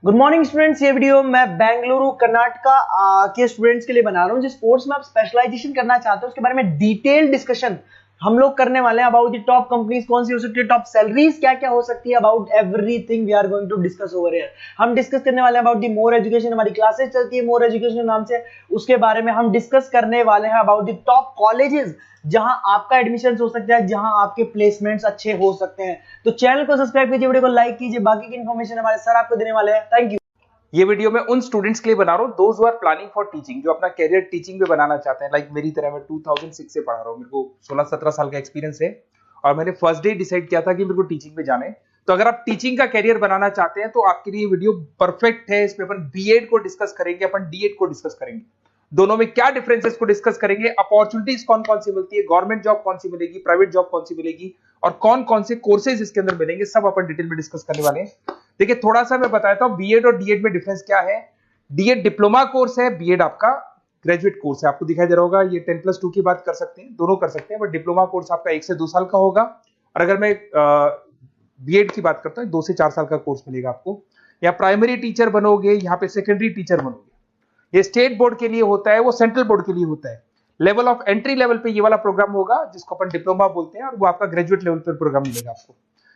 Good morning students. ये video मैं बेंगलुरु कर्नाटका के स्टूडेंट्स के लिए बना रहा हूँ। जिस कोर्स में आप स्पेशलाइजेशन करना चाहते हो उसके बारे में डिटेल डिस्कशन हम लोग करने वाले हैं। अबाउट द टॉप कंपनीज कौन सी हो सकती है, टॉप सैलरीज क्या क्या हो सकती है, about everything we are going to discuss over here. हम डिस्कस करने वाले हैं अबाउट द मोर एजुकेशन। हमारी क्लासेस चलती है मोर एजुकेशन नाम से, उसके बारे में हम डिस्कस करने वाले हैं। अबाउट द टॉप कॉलेजेस जहां आपका एडमिशन हो सकता है, जहां आपके प्लेसमेंट्स अच्छे हो सकते हैं। तो चैनल को सब्सक्राइब कीजिए, वीडियो को लाइक कीजिए। बाकी की इन्फॉर्मेशन हमारे सर आपको देने वाले हैं। Thank you. ये वीडियो मैं उन स्टूडेंट्स के लिए बना रहा हूँ those who are planning for teaching, जो अपना कैरियर टीचिंग में बनाना चाहते हैं। लाइक मेरी तरह मैं 2006 से पढ़ा रहा हूँ, मेरे को 16-17 साल का एक्सपीरियंस है और मैंने फर्स्ट डे डिसाइड किया था कि मेरे को टीचिंग में जाना है। तो अगर आप टीचिंग का कैरियर बनाना चाहते हैं तो आपके लिए वीडियो परफेक्ट है। इसमें अपन बीएड को डिस्कस करेंगे, अपन डीएड को डिस्कस करेंगे, दोनों में क्या डिफरेंसेस को डिस्कस करेंगे, अपॉर्चुनिटीज कौन कौन सी मिलती है, गवर्नमेंट जॉब कौन सी मिलेगी, प्राइवेट जॉब कौन सी मिलेगी और कौन कौन से कोर्सेज इसके अंदर मिलेंगे, सब अपन डिटेल में डिस्कस करने वाले हैं। देखिए थोड़ा सा मैं बताता हूं बीएड और डीएड में डिफरेंस क्या है। डीएड डिप्लोमा कोर्स है, बीएड आपका ग्रेजुएट कोर्स है। आपको दिखाई दे रहा होगा ये 10+2 की बात कर सकते हैं, दोनों कर सकते हैं, बट डिप्लोमा कोर्स आपका 1 से 2 साल का होगा और अगर मैं बीएड की बात करता हूँ 2 से 4 साल का कोर्स मिलेगा आपको। या प्राइमरी टीचर बनोगे, यहाँ पे सेकेंडरी टीचर बनोगे। ये स्टेट बोर्ड के लिए होता है, वो सेंट्रल बोर्ड के लिए होता है। लेवल ऑफ एंट्री लेवल पे ये वाला प्रोग्राम होगा जिसको अपन डिप्लोमा बोलते हैं और वो आपका ग्रेजुएट लेवल पर प्रोग्राम मिलेगा आपको।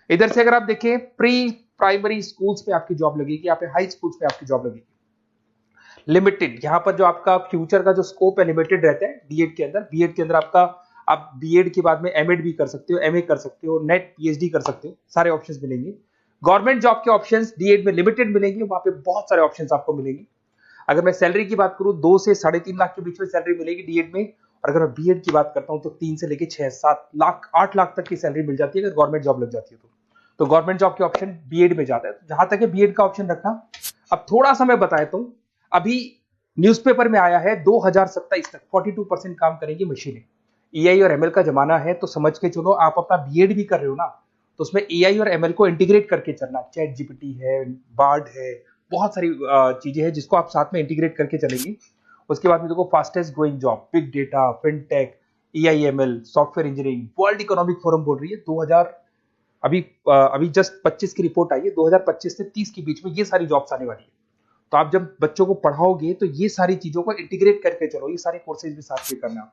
इधर से अगर आप देखें प्री प्राइमरी स्कूल्स पे आपकी जॉब लगेगी, यहाँ पे हाई स्कूल्स पे आपकी जॉब लगेगी। लिमिटेड, यहाँ पर जो आपका फ्यूचर का जो स्कोप है लिमिटेड रहता है डीएड के अंदर। बीएड के अंदर आपका आप बीएड के बाद में एमएड भी कर सकते हो, एमए कर सकते हो, नेट पीएचडी कर सकते हो, सारे ऑप्शंस मिलेंगे। गवर्नमेंट जॉब के ऑप्शंस डीएड में लिमिटेड मिलेंगे, वहां पे बहुत सारे ऑप्शंस आपको मिलेंगे। अगर मैं सैलरी की बात करूं 2 से 3.5 लाख के बीच में सैलरी मिलेगी डीएड में, और अगर मैं बीएड की बात करता हूं तो 3 से लेके 6-7 लाख 8 लाख तक की सैलरी मिल जाती है अगर गवर्नमेंट जॉब लग जाती है तो गवर्नमेंट जॉब के ऑप्शन बीएड में जाता है। तो जहां तक है बीएड का ऑप्शन रखना। अब थोड़ा सा मैं बताता हूं, अभी न्यूज़पेपर में आया है 2027 तक 42% काम करेंगी मशीनें। एआई और एमएल का जमाना है, तो समझ के चलो आप अपना बीएड भी कर रहे हो ना, तो उसमें एआई और एमएल को इंटीग्रेट करके चलना। चैट जीपीटी है, बार्ड है, बहुत सारी चीजें हैं जिसको आप साथ में इंटीग्रेट करके चलेंगे। उसके बाद में देखो fastest growing job big data, fintech, AIML, software engineering. World economic forum बोल रही है 2000 अभी जस्ट 25 की रिपोर्ट आई है, 2025 से 30 के बीच में ये सारी जॉब्स आने वाली है। तो आप जब बच्चों को पढ़ाओगे तो ये सारी चीजों को इंटीग्रेट करके चलो, ये सारे कोर्सेज भी साथ में करना।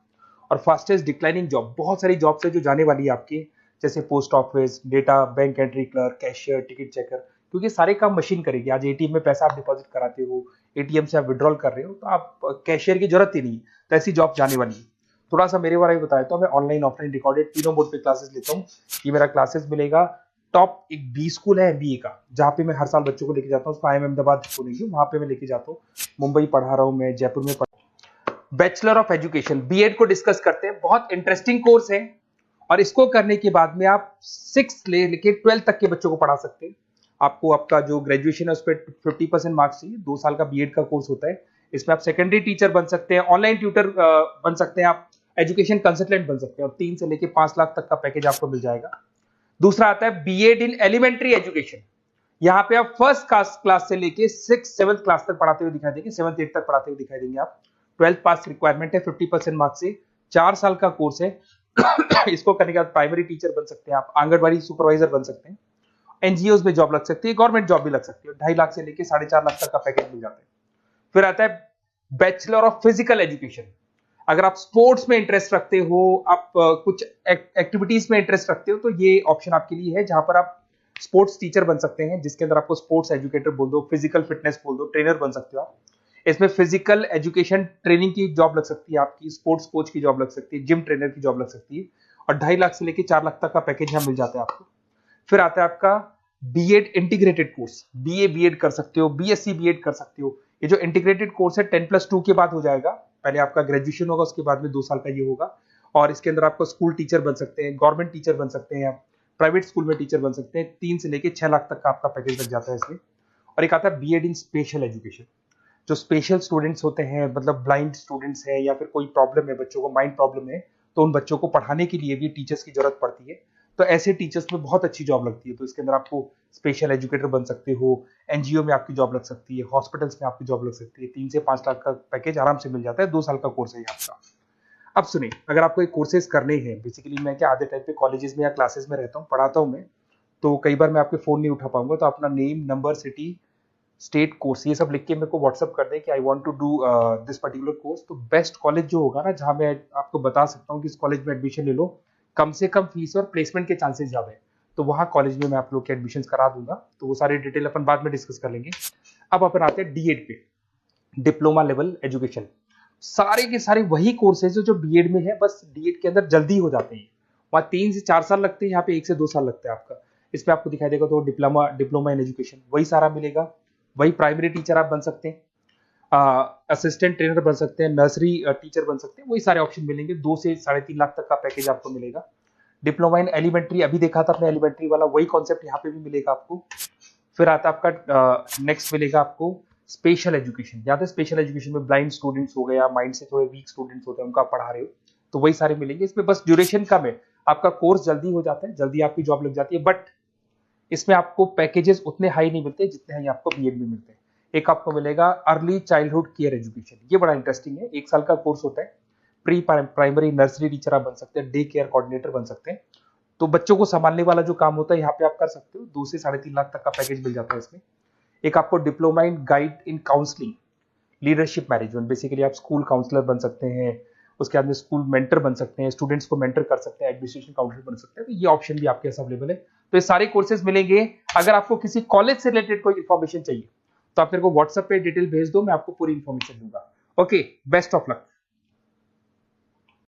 और फास्टेस्ट डिक्लाइनिंग जॉब, बहुत सारी जॉब्स है जो जाने वाली है आपके, जैसे post office, data, bank entry clerk, cashier, ticket checker, क्योंकि सारे काम मशीन करेगी। आज एटीएम में पैसा आप डिपॉजिट कराते हो, एटीएम से आप विड्रॉल कर रहे हो, तो आप कैशियर की जरूरत ही नहीं, तो ऐसी जॉब जाने वाली है। थोड़ा सा मेरे बारे में बताया तो मैं ऑनलाइन ऑफलाइन रिकॉर्डेड तीनों मोड पे क्लासेस लेता हूँ। ये मेरा क्लासेस मिलेगा टॉप एक बी स्कूल है एमबीए का, जहाँ पे मैं हर साल बच्चों को लेके जाता हूँ। उसको आईएम अहमदाबाद बोलेंगे, वहां पे मैं लेके जाता हूँ। मुंबई पढ़ा रहा हूँ मैं, जयपुर में बैचलर ऑफ एजुकेशन बीएड को डिस्कस करते हैं। बहुत इंटरेस्टिंग कोर्स है और इसको करने के बाद में आप 6 लेके 12 तक के बच्चों को पढ़ा सकते हैं। आपको आपका जो ग्रेजुएशन है उस पर 50% मार्क्स चाहिए। 2 साल का बीएड का कोर्स होता है। इसमें आप सेकेंडरी टीचर बन सकते हैं, ऑनलाइन ट्यूटर बन सकते हैं, आप एजुकेशन कंसल्टेंट बन सकते हैं और 3 से लेके 5 लाख तक का पैकेज आपको मिल जाएगा। दूसरा आता है बीएड इन एलिमेंट्री एजुकेशन। यहाँ पे आप फर्स्ट क्लास से लेके 6-7 क्लास तक पढ़ाते हुए दिखाई देंगे, 7-8 तक पढ़ाते हुए दिखाई देंगे आप। 12th पास रिक्वायरमेंट है, 50% मार्क्स से 4 साल का कोर्स है। इसको करने के बाद प्राइमरी टीचर बन सकते हैं आप, आंगनबाड़ी सुपरवाइजर बन सकते हैं, एनजीओ में जॉब लग सकती है, गवर्नमेंट जॉब भी लग सकती है। 2.5 लाख से लेके 4.5 लाख तक का पैकेज मिल जाता है। फिर आता है बैचलर ऑफ फिजिकल एजुकेशन। अगर आप स्पोर्ट्स में इंटरेस्ट रखते हो, आप कुछ एक्टिविटीज में इंटरेस्ट रखते हो, तो ये ऑप्शन आपके लिए है, जहां पर आप स्पोर्ट्स टीचर बन सकते हैं, जिसके अंदर आपको स्पोर्ट्स एजुकेटर बोल दो, फिजिकल फिटनेस बोल दो, ट्रेनर बन सकते हो आप। इसमें फिजिकल एजुकेशन ट्रेनिंग की जॉब लग सकती है आपकी, स्पोर्ट्स कोच की जॉब लग सकती है, जिम ट्रेनर की जॉब लग सकती है और 2.5 लाख से लेकर 4 लाख तक का पैकेज यहाँ मिल जाता है आपको। फिर आता है आपका BEd integrated course, BA BEd कर सकते हो, बीएससी बीएड कर सकते हो। ये जो इंटीग्रेटेड कोर्स है 10+2 के बाद हो जाएगा। पहले आपका ग्रेजुएशन होगा, उसके बाद में 2 साल का ये होगा और इसके अंदर आपको स्कूल टीचर बन सकते हैं, गवर्नमेंट टीचर बन सकते हैं, आप प्राइवेट स्कूल में टीचर बन सकते हैं। 3 से लेकर 6 लाख तक का आपका पैकेज लग जाता है इसमें। और एक आता है बीएड इन स्पेशल एजुकेशन। जो स्पेशल स्टूडेंट्स होते हैं, मतलब ब्लाइंड स्टूडेंट्स हैं या फिर कोई प्रॉब्लम है बच्चों को, माइंड प्रॉब्लम है, तो उन बच्चों को पढ़ाने के लिए भी टीचर्स की जरूरत पड़ती है। तो ऐसे टीचर्स में बहुत अच्छी जॉब लगती है। तो इसके अंदर आपको स्पेशल एजुकेटर बन सकते हो, एनजीओ में आपकी जॉब लग सकती है, हॉस्पिटल्स में आपकी जॉब लग सकती है। 3 से 5 लाख का पैकेज आराम से मिल जाता है। 2 साल का कोर्स है आपका। अब सुनिए, अगर आपको एक कोर्सेज करने हैं, बेसिकली मैं क्या आधे टाइम पे कॉलेजेस में या क्लासेस में रहता हूँ, पढ़ाता हूँ मैं, तो कई बार मैं आपके फोन नहीं उठा पाऊंगा, तो अपना name, number, city, state course, ये सब लिख के मेरे को व्हाट्सअप कर दें कि I want to do this particular course. तो बेस्ट कॉलेज जो होगा ना, जहां मैं आपको बता सकता हूँ कि इस कॉलेज में एडमिशन ले लो, कम से कम फीस और प्लेसमेंट के चांसेस ज्यादा है, तो वहाँ कॉलेज में मैं आप लोग के एडमिशन करा दूंगा। तो वो सारी डिटेल अपन बाद में डिस्कस कर लेंगे। अब अपन आते हैं D.Ed पे, डिप्लोमा लेवल एजुकेशन। सारे के सारे वही कोर्सेज जो B.Ed में है, बस D.Ed के अंदर जल्दी हो जाते हैं। वहाँ 3 से 4 साल लगते हैं, यहाँ पे 1 से 2 साल लगता है आपका। इसमें आपको दिखाई देगा तो डिप्लोमा इन एजुकेशन वही सारा मिलेगा। वही प्राइमरी टीचर आप बन सकते हैं, असिस्टेंट ट्रेनर बन सकते हैं, नर्सरी टीचर बन सकते हैं, वही सारे ऑप्शन मिलेंगे। 2 से 3.5 लाख तक का पैकेज आपको मिलेगा। डिप्लोमा इन एलिमेंट्री अभी देखा था अपने, एलिमेंट्री वाला वही कॉन्सेप्ट यहाँ पे भी मिलेगा आपको। फिर आता है आपका नेक्स्ट मिलेगा आपको स्पेशल एजुकेशन। यहाँ पे स्पेशल एजुकेशन में ब्लाइंड स्टूडेंट्स हो गए या माइंड से थोड़े वीक स्टूडेंट्स होते हैं, उनका आप पढ़ा रहे हो, तो वही सारे मिलेंगे। इसमें बस ड्यूरेशन कम है, आपका कोर्स जल्दी हो जाता है, जल्दी आपकी जॉब लग जाती है, बट इसमें आपको पैकेजेस उतने हाई नहीं मिलते जितने हाई आपको B.Ed में मिलते हैं। एक आपको मिलेगा अर्ली चाइल्डहुड केयर एजुकेशन, ये बड़ा इंटरेस्टिंग है। 1 साल का कोर्स होता है। प्री प्राइमरी नर्सरी टीचर आप बन सकते हैं, डे केयर कोऑर्डिनेटर बन सकते हैं। तो बच्चों को संभालने वाला जो काम होता है यहाँ पे आप कर सकते हो। 2 से 3.5 लाख तक का पैकेज मिल जाता है इसमें। एक आपको diploma in guide in counselling leadership management, basically आप स्कूल काउंसलर बन सकते हैं, उसके बाद में स्कूल मेंटर बन सकते हैं, स्टूडेंट्स को मेंटर कर सकते हैं, एडमिनिस्ट्रेशन काउंसलर बन सकते हैं। तो ये ऑप्शन भी आपके पास अवेलेबल है। तो ये सारे कोर्सेज मिलेंगे। अगर आपको किसी कॉलेज से रिलेटेड कोई इन्फॉर्मेशन चाहिए तो आप मेरे को व्हाट्सएप पे डिटेल भेज दो, मैं आपको पूरी इन्फॉर्मेशन दूंगा। Okay, best of luck.